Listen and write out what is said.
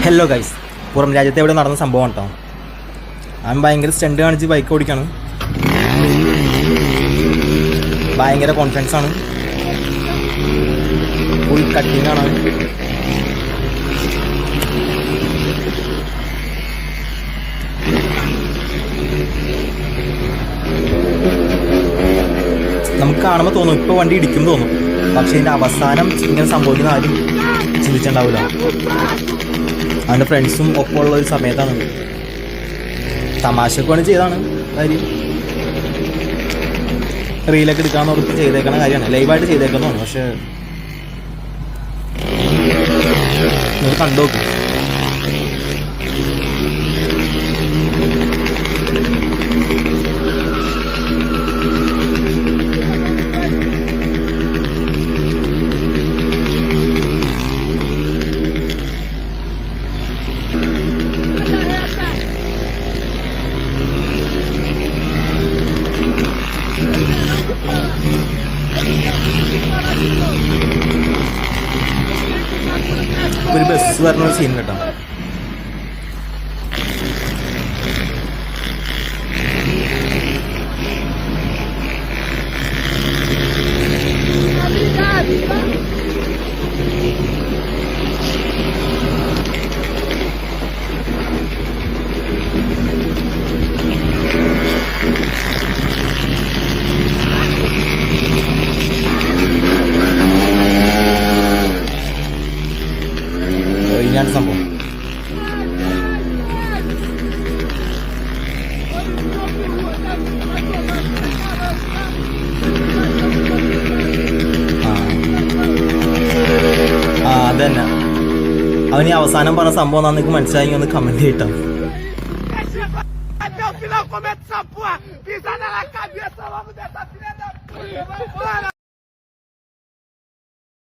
Hello guys, പുറം രാജ്യത്ത് എവിടെ നടന്ന സംഭവം കേട്ടോ. അവൻ ഭയങ്കര സ്റ്റണ്ട് കാണിച്ച് ബൈക്ക് ഓടിക്കാണ്. ഭയങ്കര കോൺഫിഡൻസ് ആണ്. ഫുൾ കട്ടിങ് ആണ്. നമുക്ക് കാണുമ്പോൾ തോന്നും ഇപ്പോൾ വണ്ടി ഇടിക്കും തോന്നും. പക്ഷെ ഇതിൻ്റെ അവസാനം ഇങ്ങനെ സംഭവിക്കുന്ന ആരും ചിന്തിച്ചിട്ടുണ്ടാവില്ല. അവൻ്റെ ഫ്രണ്ട്സും ഒപ്പമുള്ള ഒരു സമയത്താണ്. തമാശക്ക് വേണ്ടി ചെയ്താണ് കാര്യം. റീലൊക്കെ എടുക്കാമെന്ന് ഓർത്ത് ചെയ്തേക്കണ കാര്യമാണ്. ലൈവായിട്ട് ചെയ്തേക്കുന്നതാണ്. പക്ഷെ നിങ്ങൾ കണ്ടു നോക്കും. ഒരു ബസ് പറഞ്ഞ സീൻ കേട്ടോ. ഇങ്ങനത്തെ സംഭവം അതന്നെ. അവന് അവസാനം പറഞ്ഞ സംഭവം എന്നാ നിങ്ങൾക്ക് മനസ്സിലായി ഒന്ന് കമന്റ് ചെയ്യട്ടോ.